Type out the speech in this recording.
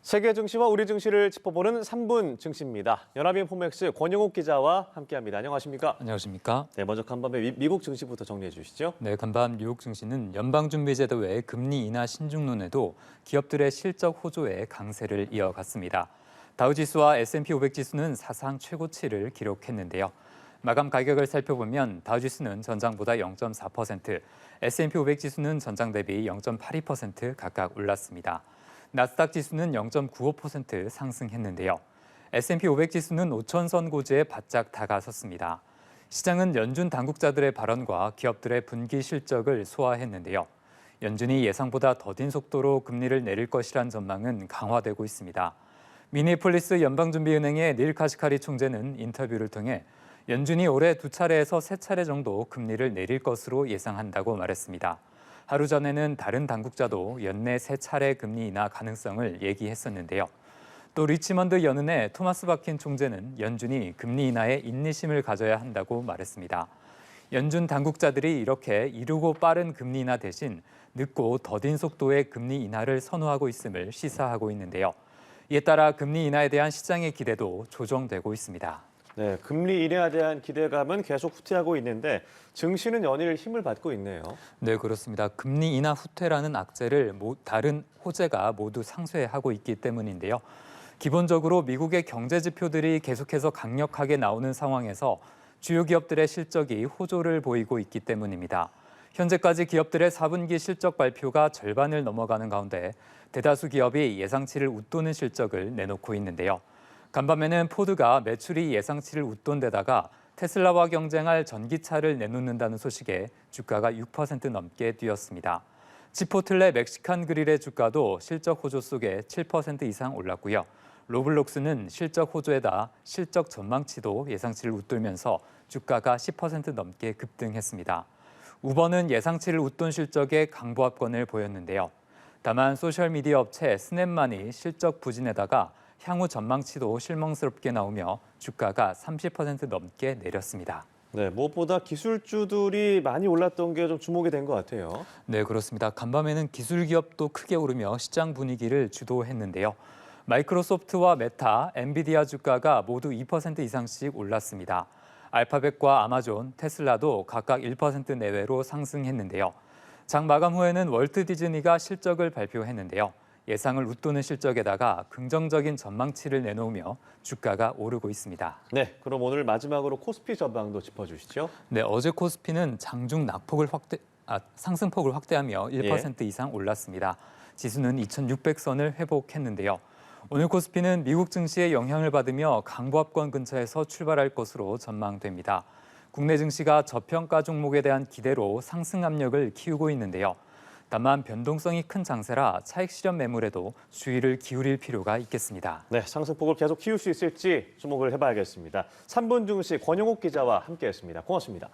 세계 증시와 우리 증시를 짚어보는 3분 증시입니다. 연합인포맥스 권영욱 기자와 함께합니다. 안녕하십니까? 안녕하십니까? 네, 먼저 간밤에 미국 증시부터 정리해 주시죠. 네, 간밤 뉴욕 증시는 연방준비제도 외 금리 인하 신중론에도 기업들의 실적 호조에 강세를 이어갔습니다. 다우지수와 S&P 500 지수는 사상 최고치를 기록했는데요. 마감 가격을 살펴보면 다우지수는 전장보다 0.4%, S&P 500 지수는 전장 대비 0.82% 각각 올랐습니다. 나스닥 지수는 0.95% 상승했는데요. S&P 500 지수는 5천선 고지에 바짝 다가섰습니다. 시장은 연준 당국자들의 발언과 기업들의 분기 실적을 소화했는데요. 연준이 예상보다 더딘 속도로 금리를 내릴 것이란 전망은 강화되고 있습니다. 미니폴리스 연방준비은행의 닐 카시카리 총재는 인터뷰를 통해 연준이 올해 2차례에서 3차례 정도 금리를 내릴 것으로 예상한다고 말했습니다. 하루 전에는 다른 당국자도 연내 3차례 금리 인하 가능성을 얘기했었는데요. 또 리치먼드 연은의 토마스 바킨 총재는 연준이 금리 인하에 인내심을 가져야 한다고 말했습니다. 연준 당국자들이 이렇게 이르고 빠른 금리 인하 대신 늦고 더딘 속도의 금리 인하를 선호하고 있음을 시사하고 있는데요. 이에 따라 금리 인하에 대한 시장의 기대도 조정되고 있습니다. 네, 금리 인하에 대한 기대감은 계속 후퇴하고 있는데 증시는 연일 힘을 받고 있네요. 네, 그렇습니다. 금리 인하 후퇴라는 악재를 다른 호재가 모두 상쇄하고 있기 때문인데요. 기본적으로 미국의 경제 지표들이 계속해서 강력하게 나오는 상황에서 주요 기업들의 실적이 호조를 보이고 있기 때문입니다. 현재까지 기업들의 4분기 실적 발표가 절반을 넘어가는 가운데 대다수 기업이 예상치를 웃도는 실적을 내놓고 있는데요. 간밤에는 포드가 매출이 예상치를 웃돈 데다가 테슬라와 경쟁할 전기차를 내놓는다는 소식에 주가가 6% 넘게 뛰었습니다. 치포틀레 멕시칸 그릴의 주가도 실적 호조 속에 7% 이상 올랐고요. 로블록스는 실적 호조에다 실적 전망치도 예상치를 웃돌면서 주가가 10% 넘게 급등했습니다. 우버는 예상치를 웃돈 실적에 강보합권을 보였는데요. 다만 소셜미디어 업체 스냅만이 실적 부진에다가 향후 전망치도 실망스럽게 나오며 주가가 30% 넘게 내렸습니다. 네, 무엇보다 기술주들이 많이 올랐던 게 좀 주목이 된 것 같아요. 네, 그렇습니다. 간밤에는 기술 기업도 크게 오르며 시장 분위기를 주도했는데요. 마이크로소프트와 메타, 엔비디아 주가가 모두 2% 이상씩 올랐습니다. 알파벳과 아마존, 테슬라도 각각 1% 내외로 상승했는데요. 장 마감 후에는 월트 디즈니가 실적을 발표했는데요. 예상을 웃도는 실적에다가 긍정적인 전망치를 내놓으며 주가가 오르고 있습니다. 네, 그럼 오늘 마지막으로 코스피 전망도 짚어주시죠. 네, 어제 코스피는 장중 상승폭을 확대하며 1% 이상 올랐습니다. 지수는 2,600선을 회복했는데요. 오늘 코스피는 미국 증시의 영향을 받으며 강보합권 근처에서 출발할 것으로 전망됩니다. 국내 증시가 저평가 종목에 대한 기대로 상승 압력을 키우고 있는데요. 다만 변동성이 큰 장세라 차익 실현 매물에도 주의를 기울일 필요가 있겠습니다. 네, 상승폭을 계속 키울 수 있을지 주목을 해봐야겠습니다. 3분 증시 권영욱 기자와 함께했습니다. 고맙습니다.